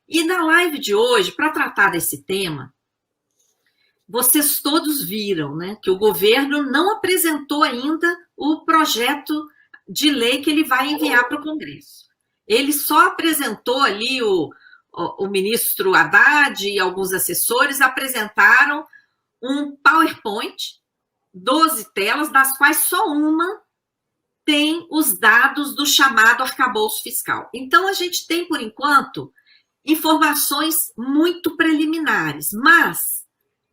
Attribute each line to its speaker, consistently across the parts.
Speaker 1: E na live de hoje, para tratar desse tema, vocês todos viram, né, que o governo não apresentou ainda o projeto de lei que ele vai enviar para o Congresso. Ele só apresentou ali o ministro Haddad e alguns assessores apresentaram um PowerPoint, 12 telas, das quais só uma tem os dados do chamado arcabouço fiscal. Então, a gente tem, por enquanto, informações muito preliminares, mas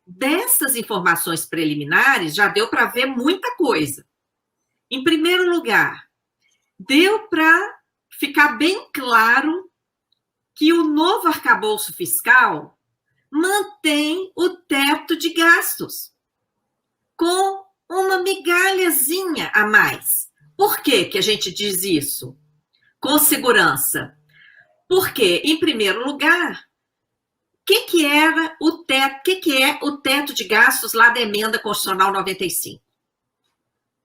Speaker 1: dessas informações preliminares já deu para ver muita coisa. Em primeiro lugar, deu para ficar bem claro que o novo arcabouço fiscal mantém o teto de gastos com uma migalhazinha a mais. Por que que a gente diz isso? Com segurança. Porque, em primeiro lugar, o que era o teto? Que é o teto de gastos lá da emenda constitucional 95?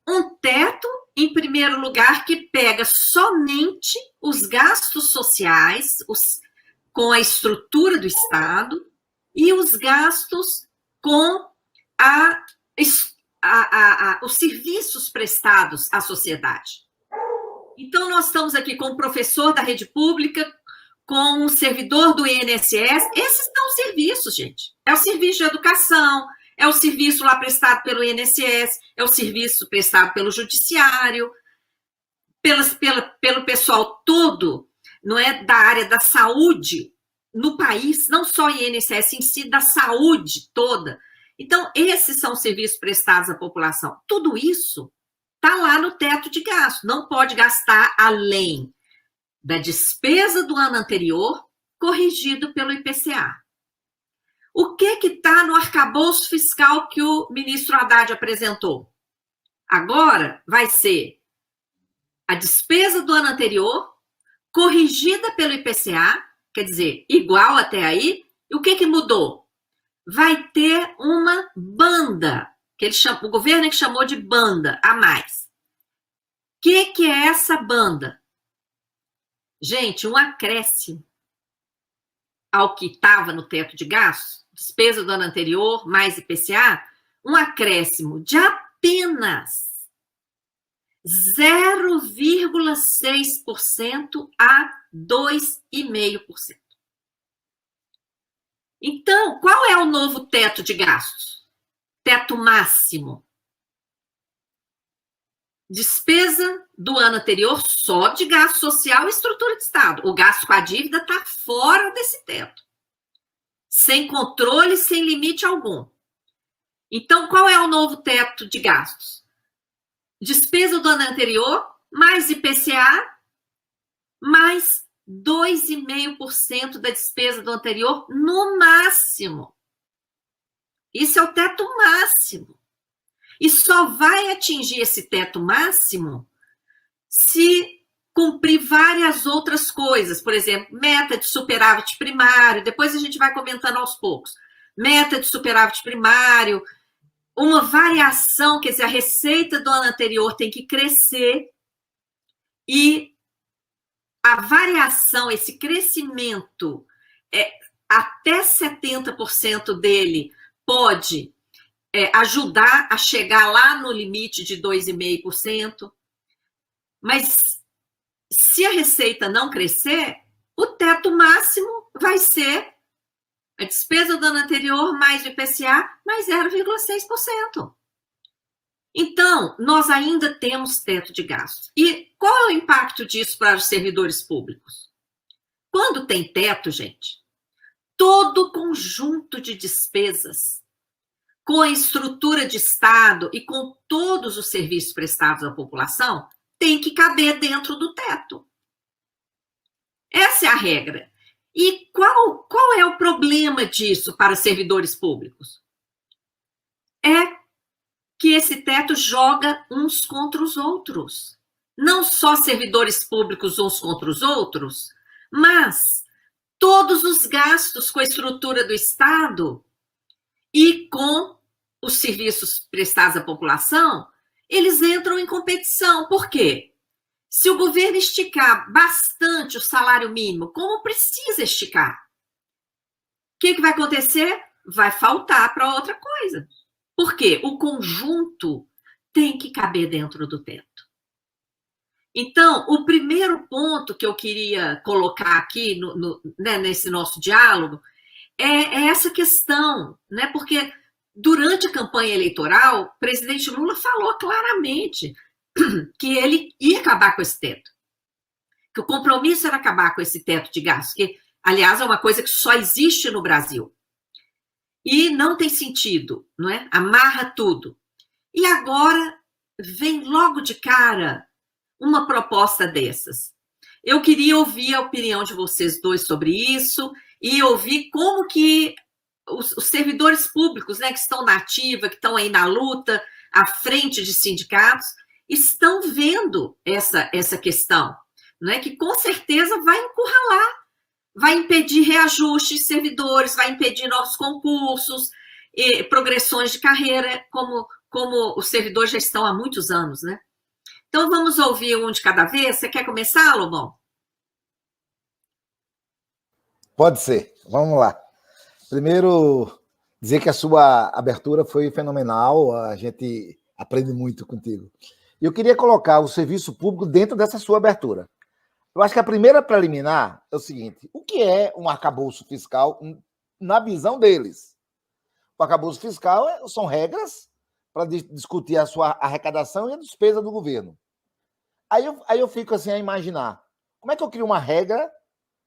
Speaker 1: Um teto, em primeiro lugar, que pega somente os gastos sociais, com a estrutura do Estado, e os gastos com os serviços prestados à sociedade. Então, nós estamos aqui com o professor da rede pública, com o servidor do INSS. Esses são os serviços, gente. É o serviço de educação, é o serviço lá prestado pelo INSS, é o serviço prestado pelo judiciário, pelo pessoal todo, não é, da área da saúde no país, não só o INSS em si, da saúde toda. Então, esses são os serviços prestados à população. Tudo isso está lá no teto de gasto. Não pode gastar além da despesa do ano anterior, corrigido pelo IPCA. O que está no arcabouço fiscal que o ministro Haddad apresentou? Agora vai ser a despesa do ano anterior, corrigida pelo IPCA, quer dizer, igual até aí. E o que mudou? Vai ter uma banda, que o governo chamou de banda a mais. O que é essa banda? Gente, um acréscimo ao que estava no teto de gastos, despesa do ano anterior, mais IPCA, um acréscimo de apenas 0,6% a 2,5%. Então, qual é o novo teto de gastos? Teto máximo. Despesa do ano anterior só de gasto social e estrutura de Estado. O gasto com a dívida está fora desse teto. Sem controle, sem limite algum. Então, qual é o novo teto de gastos? Despesa do ano anterior, mais IPCA, mais 2,5% da despesa do anterior, no máximo. Isso é o teto máximo. E só vai atingir esse teto máximo se cumprir várias outras coisas. Por exemplo, meta de superávit primário. Depois a gente vai comentando aos poucos. Meta de superávit primário. Uma variação, quer dizer, a receita do ano anterior tem que crescer. E a variação, esse crescimento, até 70% dele pode ajudar a chegar lá no limite de 2,5%. Mas se a receita não crescer, o teto máximo vai ser a despesa do ano anterior mais o IPCA mais 0,6%. Então, nós ainda temos teto de gastos. E qual é o impacto disso para os servidores públicos? Quando tem teto, gente, todo o conjunto de despesas com a estrutura de Estado e com todos os serviços prestados à população, tem que caber dentro do teto. Essa é a regra. E qual é o problema disso para servidores públicos? É que esse teto joga uns contra os outros. Não só servidores públicos uns contra os outros, mas todos os gastos com a estrutura do Estado e com os serviços prestados à população, eles entram em competição. Por quê? Se o governo esticar bastante o salário mínimo, como precisa esticar, que vai acontecer? Vai faltar para outra coisa. Por quê? O conjunto tem que caber dentro do teto. Então, o primeiro ponto que eu queria colocar aqui né, nesse nosso diálogo é essa questão, né? Porque durante a campanha eleitoral, o presidente Lula falou claramente que ele ia acabar com esse teto, que o compromisso era acabar com esse teto de gastos, que, aliás, é uma coisa que só existe no Brasil. E não tem sentido, não é? Amarra tudo. E agora vem logo de cara uma proposta dessas. Eu queria ouvir a opinião de vocês dois sobre isso e ouvir como que os servidores públicos, né, que estão na ativa, que estão aí na luta, à frente de sindicatos, estão vendo essa questão, né, que com certeza vai encurralar, vai impedir reajustes de servidores, vai impedir novos concursos, progressões de carreira, como os servidores já estão há muitos anos, né? Então, vamos ouvir um de cada vez. Você quer começar, Lobão?
Speaker 2: Pode ser. Vamos lá. Primeiro, dizer que a sua abertura foi fenomenal. A gente aprende muito contigo. E eu queria colocar o serviço público dentro dessa sua abertura. Eu acho que a primeira preliminar é o seguinte: o que é um arcabouço fiscal na visão deles? O arcabouço fiscal são regras para discutir a sua arrecadação e a despesa do governo. Aí eu fico assim a imaginar, como é que eu crio uma regra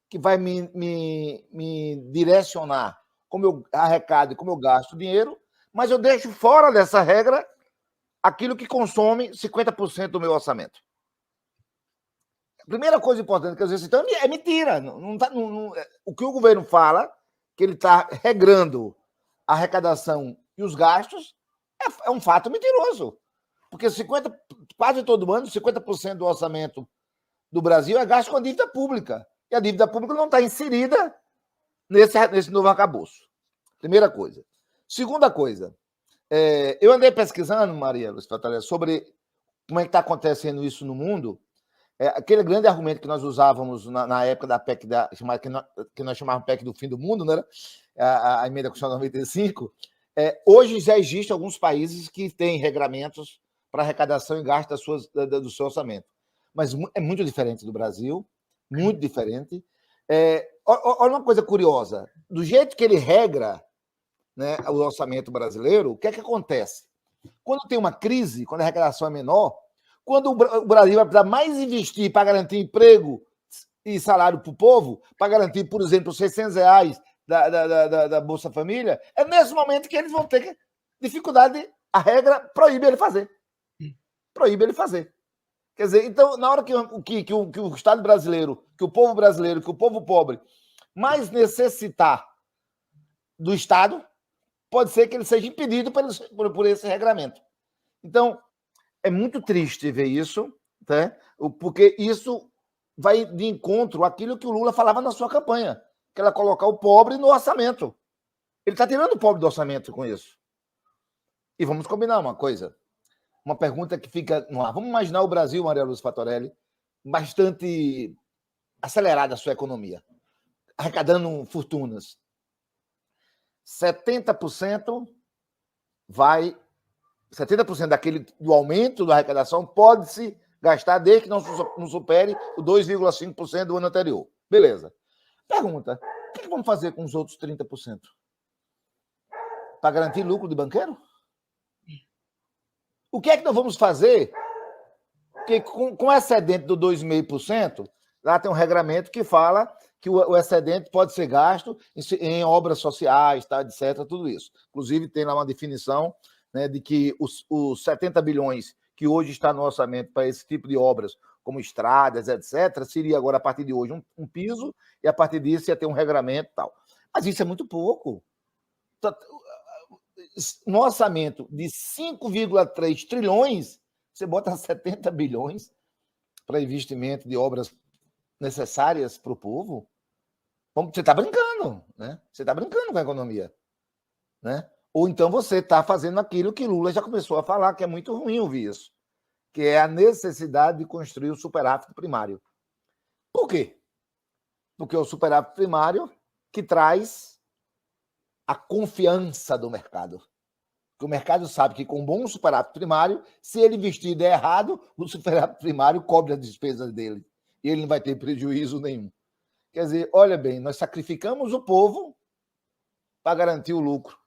Speaker 2: que vai me direcionar como eu arrecado e como eu gasto dinheiro, mas eu deixo fora dessa regra aquilo que consome 50% do meu orçamento. A primeira coisa importante que às vezes então é mentira. O que o governo fala, que ele está regrando a arrecadação e os gastos, é um fato mentiroso. Porque quase todo ano, 50% do orçamento do Brasil é gasto com a dívida pública. E a dívida pública não está inserida nesse novo arcabouço. Primeira coisa. Segunda coisa, eu andei pesquisando, Maria Lúcia Fatalha, sobre como é que está acontecendo isso no mundo. Aquele grande argumento que nós usávamos na época da PEC, que nós chamávamos PEC do fim do mundo, né? A emenda constitucional 95, hoje já existem alguns países que têm regramentos para arrecadação e gasto do seu orçamento. Mas é muito diferente do Brasil, muito diferente. Olha uma coisa curiosa, do jeito que ele regra, né, o orçamento brasileiro, o que é que acontece? Quando tem uma crise, quando a arrecadação é menor, quando o Brasil vai precisar mais investir para garantir emprego e salário para o povo, para garantir, por exemplo, os R$600 da Bolsa Família, é nesse momento que eles vão ter dificuldade, a regra proíbe ele fazer. Proíbe ele fazer. Quer dizer, então, na hora que o Estado brasileiro, que o povo brasileiro, que o povo pobre mais necessitar do Estado, pode ser que ele seja impedido por esse regramento. Então, é muito triste ver isso, tá? Porque isso vai de encontro àquilo que o Lula falava na sua campanha, que era colocar o pobre no orçamento. Ele está tirando o pobre do orçamento com isso. E vamos combinar uma coisa. Uma pergunta que fica no ar. Vamos imaginar o Brasil, Maria Lúcia Fatorelli, bastante acelerada a sua economia, arrecadando fortunas. 70% do aumento da arrecadação pode-se gastar desde que não supere o 2,5% do ano anterior. Beleza. Pergunta, o que vamos fazer com os outros 30%? Para garantir lucro de banqueiro? O que é que nós vamos fazer? Porque com excedente do 2,5%, lá tem um regramento que fala que o excedente pode ser gasto em obras sociais, tá, etc., tudo isso. Inclusive, tem lá uma definição, né, de que os 70 bilhões que hoje está no orçamento para esse tipo de obras, como estradas, etc., seria agora, a partir de hoje, um piso, e a partir disso ia ter um regramento e tal. Mas isso é muito pouco. No orçamento de 5,3 trilhões, você bota 70 bilhões para investimento de obras necessárias para o povo. Você está brincando, né? Você está brincando com a economia, né? Ou então você está fazendo aquilo que Lula já começou a falar, que é muito ruim ouvir isso, que é a necessidade de construir o superávit primário. Por quê? Porque é o superávit primário que traz a confiança do mercado. Porque o mercado sabe que com um bom superávit primário, se ele investir e der errado, o superávit primário cobre as despesas dele. E ele não vai ter prejuízo nenhum. Quer dizer, olha bem, nós sacrificamos o povo para garantir o lucro,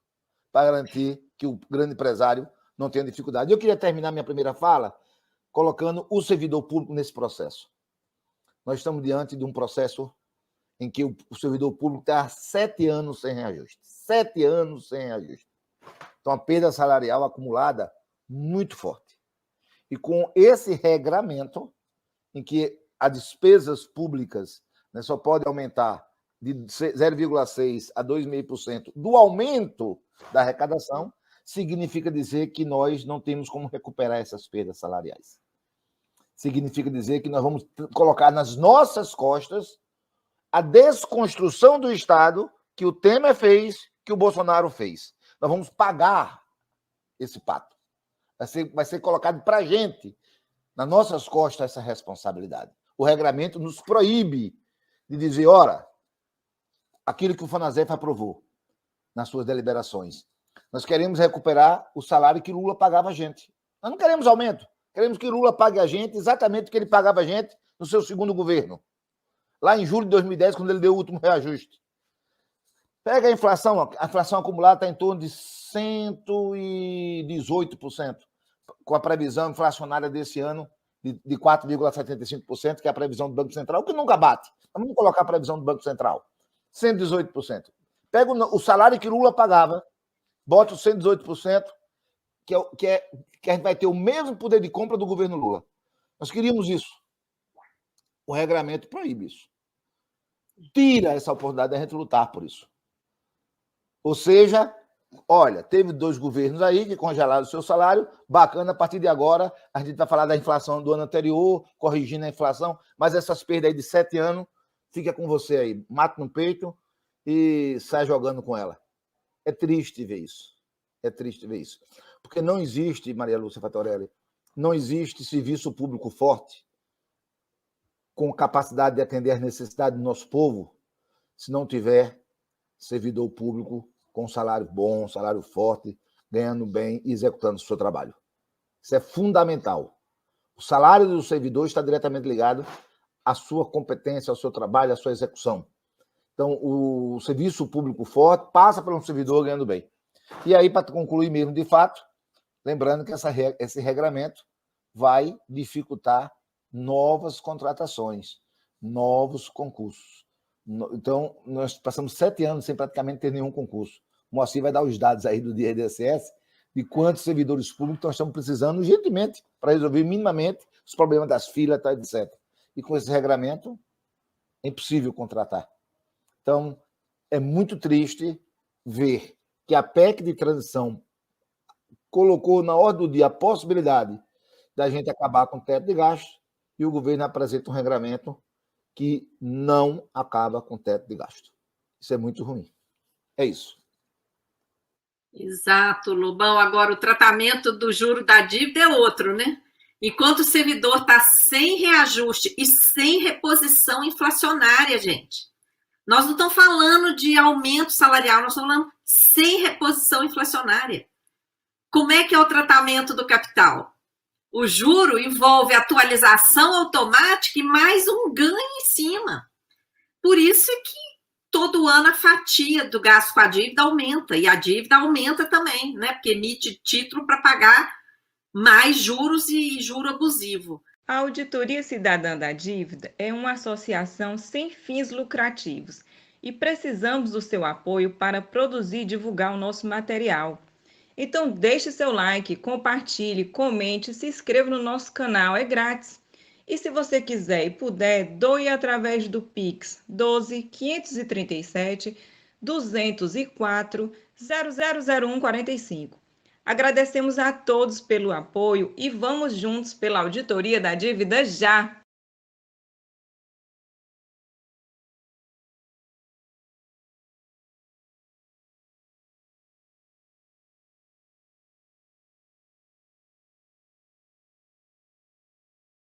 Speaker 2: para garantir que o grande empresário não tenha dificuldade. Eu queria terminar minha primeira fala colocando o servidor público nesse processo. Nós estamos diante de um processo em que o servidor público está há 7 anos sem reajuste. 7 anos sem reajuste. Então, a perda salarial acumulada muito forte. E com esse regramento, em que as despesas públicas, né, só pode aumentar de 0,6% a 2,5% do aumento da arrecadação, significa dizer que nós não temos como recuperar essas perdas salariais. Significa dizer que nós vamos colocar nas nossas costas a desconstrução do Estado que o Temer fez, que o Bolsonaro fez. Nós vamos pagar esse pato. Vai ser colocado para a gente, nas nossas costas, essa responsabilidade. O regramento nos proíbe de dizer, ora, aquilo que o FONASEF aprovou nas suas deliberações. Nós queremos recuperar o salário que Lula pagava a gente. Nós não queremos aumento. Queremos que Lula pague a gente exatamente o que ele pagava a gente no seu segundo governo. Lá em julho de 2010, quando ele deu o último reajuste. Pega a inflação acumulada está em torno de 118%, com a previsão inflacionária desse ano de 4,75%, que é a previsão do Banco Central, que nunca bate. Vamos colocar a previsão do Banco Central. 118%. Pega o salário que Lula pagava, bota o 118%, que a gente vai ter o mesmo poder de compra do governo Lula. Nós queríamos isso. O regramento proíbe isso. Tira essa oportunidade da gente lutar por isso. Ou seja, olha, teve 2 governos aí que congelaram o seu salário, bacana, a partir de agora a gente vai falar da inflação do ano anterior, corrigindo a inflação, mas essas perdas aí de 7 anos, fica com você aí, mata no peito e sai jogando com ela. É triste ver isso. É triste ver isso. Porque não existe, Maria Lúcia Fatorelli, não existe serviço público forte com capacidade de atender às necessidades do nosso povo se não tiver servidor público com salário bom, salário forte, ganhando bem e executando o seu trabalho. Isso é fundamental. O salário do servidor está diretamente ligado à sua competência, ao seu trabalho, à sua execução. Então, o serviço público forte passa por um servidor ganhando bem. E aí, para concluir mesmo de fato, lembrando que esse regramento vai dificultar novas contratações, novos concursos. Então, nós passamos 7 anos sem praticamente ter nenhum concurso. O Moacir vai dar os dados aí do INSS de quantos servidores públicos nós estamos precisando urgentemente para resolver minimamente os problemas das filas, tá, etc. E com esse regramento, é impossível contratar. Então, é muito triste ver que a PEC de transição colocou na ordem do dia a possibilidade da gente acabar com o teto de gastos e o governo apresenta um regramento que não acaba com o teto de gasto. Isso é muito ruim. É isso.
Speaker 1: Exato, Lobão. Agora, o tratamento do juro da dívida é outro, né? Enquanto o servidor está sem reajuste e sem reposição inflacionária, gente. Nós não estamos falando de aumento salarial, nós estamos falando sem reposição inflacionária. Como é que é o tratamento do capital? O juro envolve atualização automática e mais um ganho em cima. Por isso é que todo ano a fatia do gasto com a dívida aumenta, e a dívida aumenta também, né? Porque emite título para pagar mais juros e juro abusivo.
Speaker 3: A Auditoria Cidadã da Dívida é uma associação sem fins lucrativos e precisamos do seu apoio para produzir e divulgar o nosso material. Então deixe seu like, compartilhe, comente, se inscreva no nosso canal, é grátis. E se você quiser e puder, doe através do Pix 12 537 204 000145. Agradecemos a todos pelo apoio e vamos juntos pela Auditoria da Dívida já!